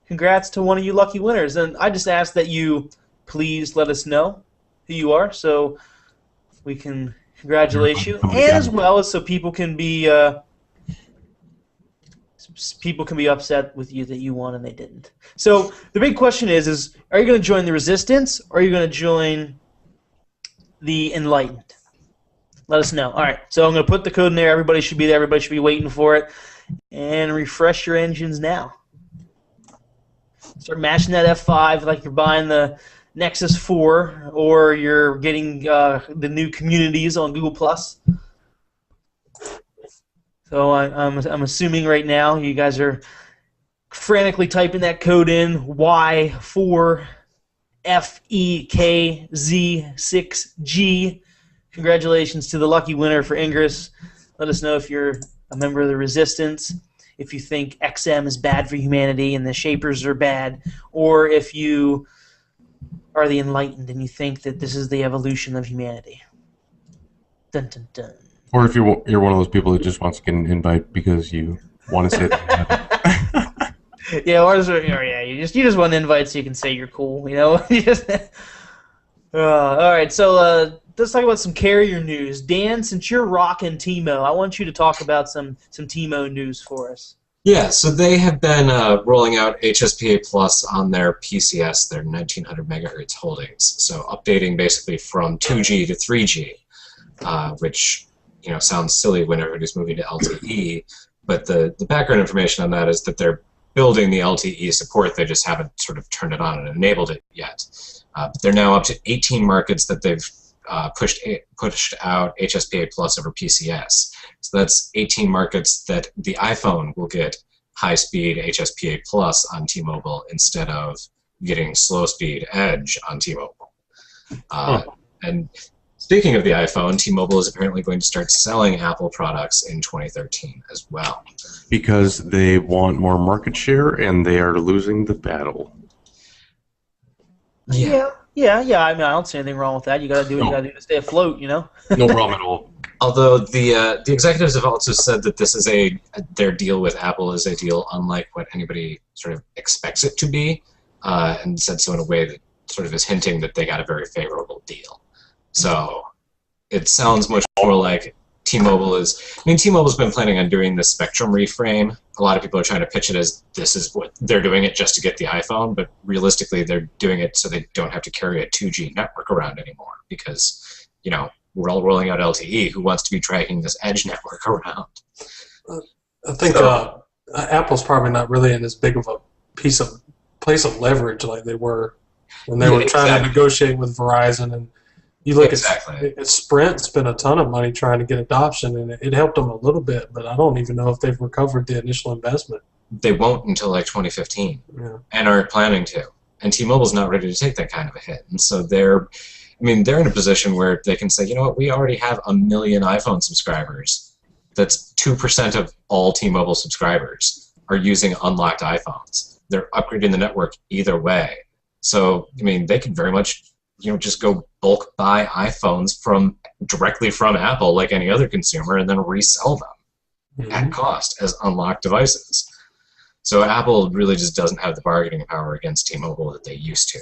congrats to one of you lucky winners. And I just ask that you please let us know who you are, so we can congratulate you, and as well as so people can be upset with you that you won and they didn't. So the big question is are you going to join the Resistance, or are you going to join the Enlightened? Let us know. All right, so I'm going to put the code in there. Everybody should be there. Everybody should be waiting for it. And refresh your engines now. Start mashing that F5 like you're buying the Nexus 4, or you're getting the new communities on Google+. So I'm assuming right now you guys are frantically typing that code in, Y4FEKZ6G. Congratulations to the lucky winner for Ingress. Let us know if you're a member of the Resistance, if you think XM is bad for humanity and the Shapers are bad, or if you are the Enlightened and you think that this is the evolution of humanity. Dun, dun, dun. Or if you're one of those people that just wants to get an invite because you want to say that. Yeah, or you just want an invite so you can say you're cool, you know. All right, so let's talk about some carrier news. Dan, since you're rocking T-Mo, I want you to talk about some T-Mo news for us. Yeah, so they have been rolling out HSPA Plus on their PCS, their 1900 megahertz holdings. So updating basically from 2G to 3G, which sounds silly when everybody's moving to LTE. But the background information on that is that they're building the LTE support. They just haven't sort of turned it on and enabled it yet. But they're now up to 18 markets that they've pushed out HSPA Plus over PCS. So that's 18 markets that the iPhone will get high-speed HSPA Plus on T-Mobile instead of getting slow-speed Edge on T-Mobile. And speaking of the iPhone, T-Mobile is apparently going to start selling Apple products in 2013 as well. Because they want more market share and they are losing the battle. Yeah. I mean, I don't see anything wrong with that. You got to do what you got to do to stay afloat, No problem at all. Although the executives have also said that this is their deal with Apple is a deal unlike what anybody sort of expects it to be, and said so in a way that sort of is hinting that they got a very favorable deal. So it sounds much more like T-Mobile is. I mean, T-Mobile's been planning on doing this Spectrum reframe. A lot of people are trying to pitch it as this is what they're doing it just to get the iPhone, but realistically, they're doing it so they don't have to carry a 2G network around anymore because, we're all rolling out LTE. Who wants to be dragging this Edge network around? I think Apple's probably not really in as big of a place of leverage like they were when they were trying to negotiate with Verizon. And you look at Sprint spent a ton of money trying to get adoption, and it helped them a little bit, but I don't even know if they've recovered the initial investment. They won't until like 2015, and aren't planning to. And T-Mobile's not ready to take that kind of a hit, and so they're in a position where they can say, you know what, we already have 1 million iPhone subscribers. That's 2% of all T-Mobile subscribers are using unlocked iPhones. They're upgrading the network either way. So, they could very much, just go bulk buy iPhones directly from Apple like any other consumer and then resell them at cost as unlocked devices. So Apple really just doesn't have the bargaining power against T-Mobile that they used to.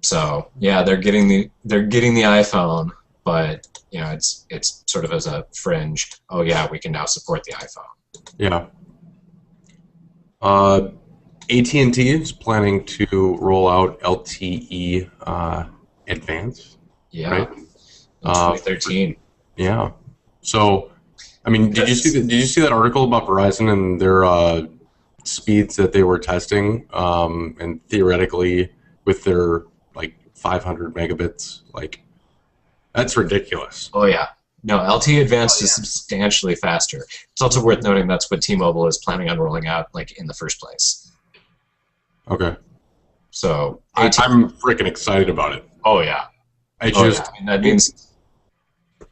So yeah, they're getting the iPhone, but it's sort of as a fringe. Oh yeah, we can now support the iPhone. Yeah. AT&T is planning to roll out LTE Advanced. Yeah. Right? In 2013. Yeah. So, did you see that article about Verizon and their speeds that they were testing, and theoretically with their 500 megabits, that's ridiculous. Oh yeah. No, LTE Advanced is substantially faster. It's also worth noting that's what T-Mobile is planning on rolling out in the first place. Okay. So I'm freaking excited about it. Oh yeah. That means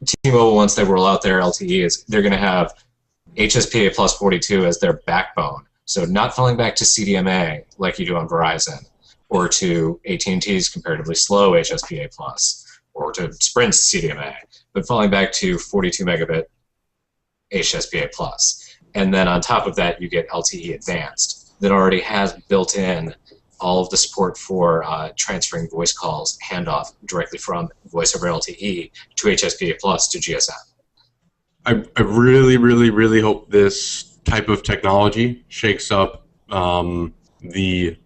T-Mobile, once they roll out their LTE, they're going to have HSPA plus 42 as their backbone. So not falling back to CDMA like you do on Verizon, or to AT&T's comparatively slow HSPA plus, or to Sprint's CDMA, but falling back to 42 megabit HSPA plus. And then on top of that, you get LTE Advanced that already has built in all of the support for transferring voice calls handoff directly from voice over LTE to HSPA plus to GSM. I really, really, really hope this type of technology shakes up the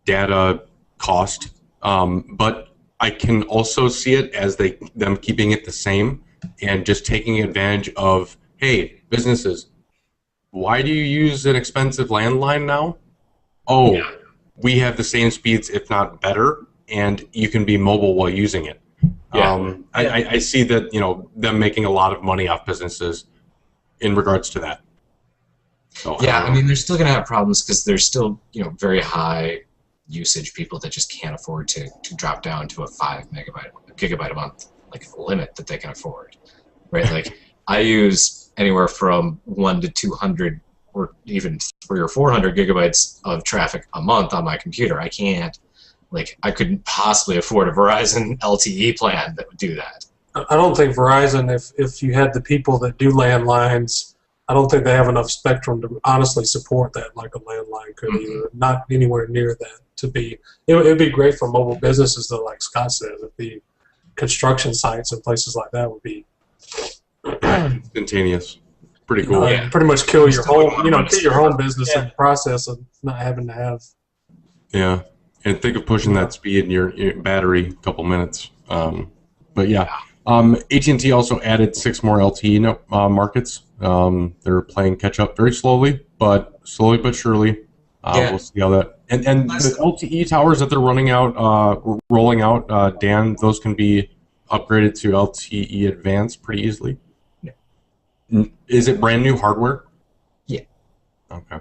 data cost, but I can also see it as them keeping it the same and just taking advantage of, hey, businesses, why do you use an expensive landline now? Oh, yeah. We have the same speeds, if not better, and you can be mobile while using it. Yeah. I see that, them making a lot of money off businesses in regards to that. So, yeah, they're still going to have problems because there's still, very high usage people that just can't afford to drop down to a 5 gigabyte a month limit that they can afford, right? I use anywhere from 1 to 200 or even 300 or 400 gigabytes of traffic a month on my computer. I can't, I couldn't possibly afford a Verizon LTE plan that would do that. I don't think Verizon, if you had the people that do landlines, I don't think they have enough spectrum to honestly support that like a landline could either. Not anywhere near that to be. It would be great for mobile businesses though, like Scott said. If the construction sites and places like that would be instantaneous. Pretty cool. Pretty much kill your whole, kill your home business in the process of not having to have. Yeah, and think of pushing that speed in your battery a couple minutes. But yeah, AT&T also added 6 more LTE markets. They're playing catch up very slowly but surely. We'll see how that. And the LTE towers that they're rolling out, Dan, those can be upgraded to LTE Advanced pretty easily. Is it brand new hardware? Yeah. Okay.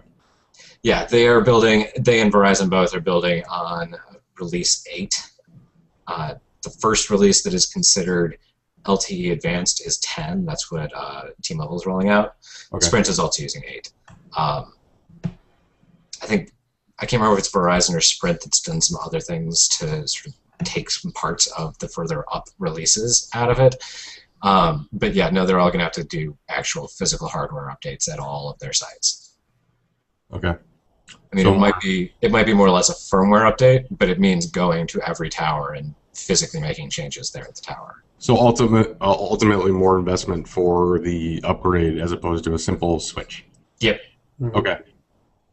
Yeah, they and Verizon both are building on release 8. The first release that is considered LTE Advanced is 10. That's what T-Mobile is rolling out. Okay. Sprint is also using 8. I can't remember if it's Verizon or Sprint that's done some other things to sort of take some parts of the further up releases out of it. But yeah, no, they're all going to have to do actual physical hardware updates at all of their sites. Okay. It might be more or less a firmware update, but it means going to every tower and physically making changes there at the tower. So ultimately more investment for the upgrade as opposed to a simple switch. Yep. Okay.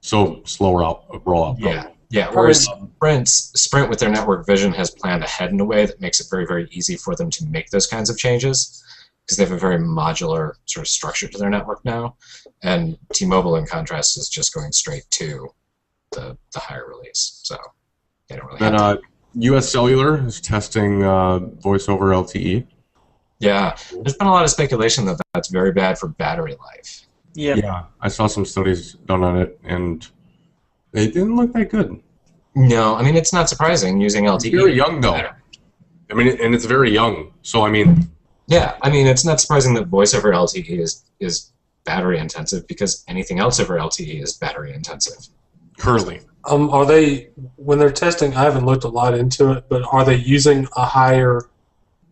So slower rollout. Yeah. Yeah. Whereas Sprint with their network vision has planned ahead in a way that makes it very, very easy for them to make those kinds of changes because they have a very modular sort of structure to their network now. And T-Mobile, in contrast, is just going straight to the higher release. So, They don't really Then have to. U.S. Cellular is testing voice over LTE. Yeah, there's been a lot of speculation that that's very bad for battery life. Yeah. Yeah, I saw some studies done on it, and they didn't look that good. No, I mean, it's not surprising using LTE. It's very young, though. I mean, and it's very young. So, I mean... Yeah, I mean, it's not surprising that voice over LTE is battery intensive because anything else over LTE is battery intensive. Currently. Are they, when they're testing, I haven't looked a lot into it, but are they using a higher,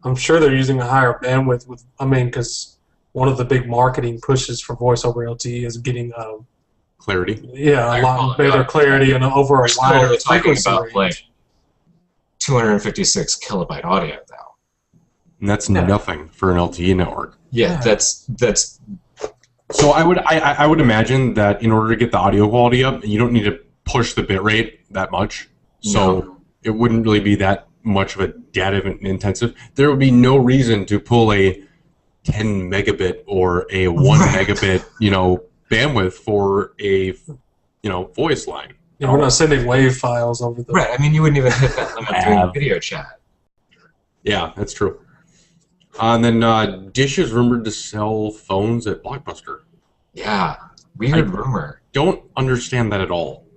I'm sure they're using a higher bandwidth with, I mean, because one of the big marketing pushes for voice over LTE is getting clarity. Yeah, a lot better clarity and over a wider frequency range. Like 256 kilobyte audio now. And that's nothing for an LTE network. Yeah, that's. So I would imagine that in order to get the audio quality up, you don't need to push the bit rate that much. So it wouldn't really be that much of a data intensive. There would be no reason to pull a 10 megabit or a 1 megabit, bandwidth for a, voice line. Yeah, we're not sending WAV files over the... Right, I mean, you wouldn't even hit that limit doing video chat. Yeah, that's true. And then Dish is rumored to sell phones at Blockbuster. Yeah, weird rumor. Don't understand that at all.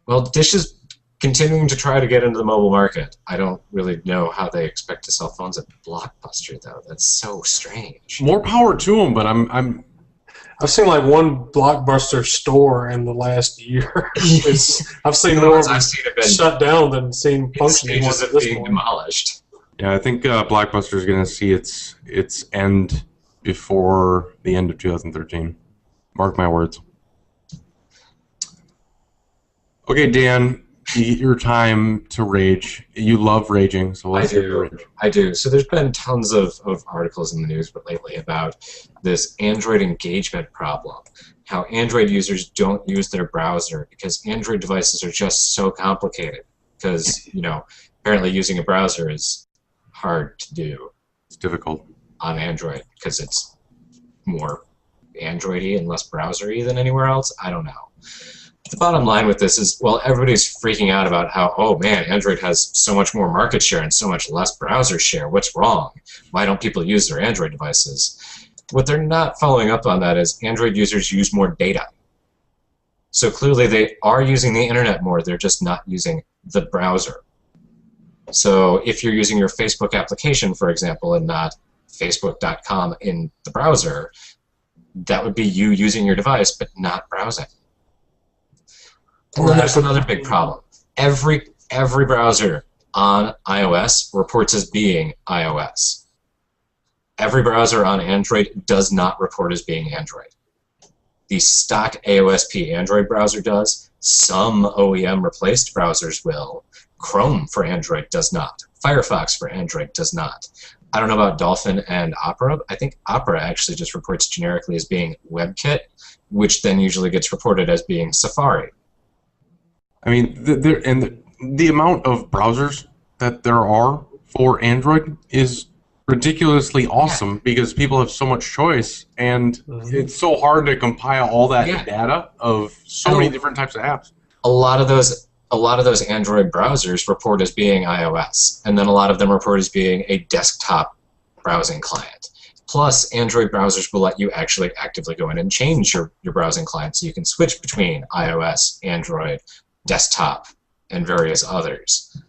Well, Dish is continuing to try to get into the mobile market. I don't really know how they expect to sell phones at Blockbuster, though. That's so strange. More power to them, but I've seen like one Blockbuster store in the last year. I've seen more shut down than seen functioning ones at this point. Demolished. Yeah, I think Blockbuster is going to see its end before the end of 2013. Mark my words. Okay, Dan, your time to rage. You love raging, so let's hear your rage. I do. So there's been tons of articles in the news lately about this Android engagement problem. How Android users don't use their browser because Android devices are just so complicated. Because, apparently using a browser is hard to do. It's difficult. On Android because it's more Android-y and less browser-y than anywhere else. I don't know. The bottom line with this is, well, everybody's freaking out about how, oh man, Android has so much more market share and so much less browser share. What's wrong? Why don't people use their Android devices? What they're not following up on that is Android users use more data. So clearly they are using the internet more, they're just not using the browser. So if you're using your Facebook application, for example, and not facebook.com in the browser, that would be you using your device but not browsing. And that's another big problem. Every browser on iOS reports as being iOS. Every browser on Android does not report as being Android. The stock AOSP Android browser does. Some OEM replaced browsers will. Chrome for Android does not. Firefox for Android does not. I don't know about Dolphin and Opera. I think Opera actually just reports generically as being WebKit, which then usually gets reported as being Safari. I mean, the amount of browsers that there are for Android is ridiculously awesome because people have so much choice, and it's so hard to compile all that data of so many different types of apps. A lot of those Android browsers report as being iOS, and then a lot of them report as being a desktop browsing client. Plus, Android browsers will let you actually actively go in and change your browsing client, so you can switch between iOS, Android, desktop, and various others.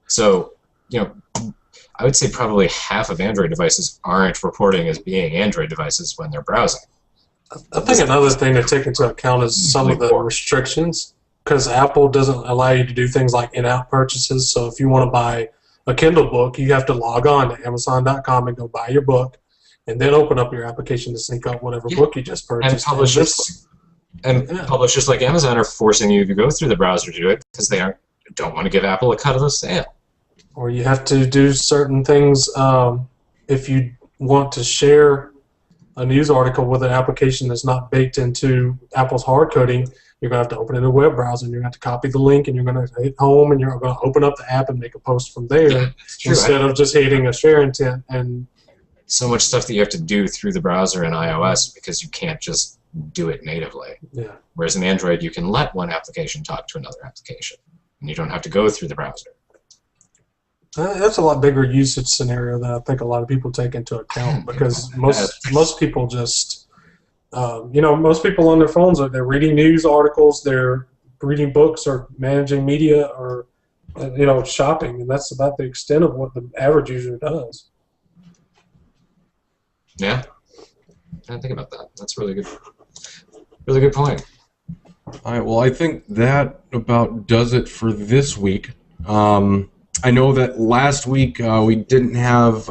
So, I would say probably half of Android devices aren't reporting as being Android devices when they're browsing. I think another thing to take into account is some of the restrictions, because Apple doesn't allow you to do things like in-app purchases. So if you want to buy a Kindle book, you have to log on to Amazon.com and go buy your book, and then open up your application to sync up whatever book you just purchased. And publishers like Amazon are forcing you to go through the browser to do it because they don't want to give Apple a cut of the sale. Or you have to do certain things if you want to share a news article with an application that's not baked into Apple's hard coding. You're going to have to open it in a web browser, and you're going to have to copy the link, and you're going to hit home, and you're going to open up the app and make a post from there instead of just hitting a share intent. And so much stuff that you have to do through the browser in iOS because you can't just do it natively. Yeah. Whereas in Android, you can let one application talk to another application. and you don't have to go through the browser. That's a lot bigger usage scenario than I think a lot of people take into account, because most people just, most people on their phones they're reading news articles, they're reading books, or managing media, or shopping, and that's about the extent of what the average user does. Yeah, I didn't think about that. That's really good. Really good point. All right. Well, I think that about does it for this week. I know that last week we didn't have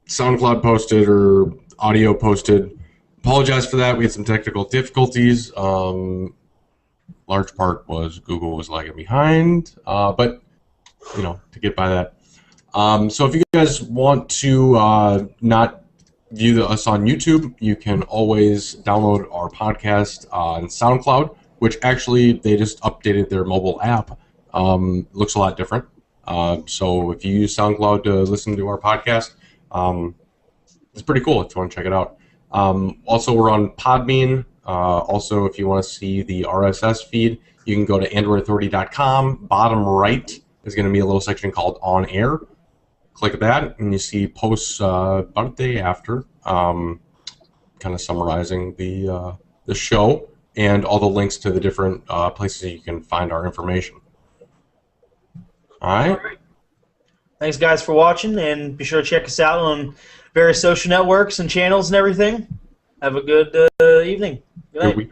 SoundCloud posted or audio posted. Apologize for that. We had some technical difficulties. Large part was Google was lagging behind, but to get by that. So if you guys want to not view us on YouTube, you can always download our podcast on SoundCloud, which actually they just updated their mobile app. Looks a lot different. So if you use SoundCloud to listen to our podcast, it's pretty cool if you want to check it out. Also, we're on Podbean. Also, if you want to see the RSS feed, you can go to androidauthority.com. Bottom right is going to be a little section called On Air. Click that, and you see posts about a day after, kind of summarizing the show and all the links to the different places you can find our information. All right. Thanks, guys, for watching, and be sure to check us out on various social networks and channels and everything. Have a good evening. Good night. Good week.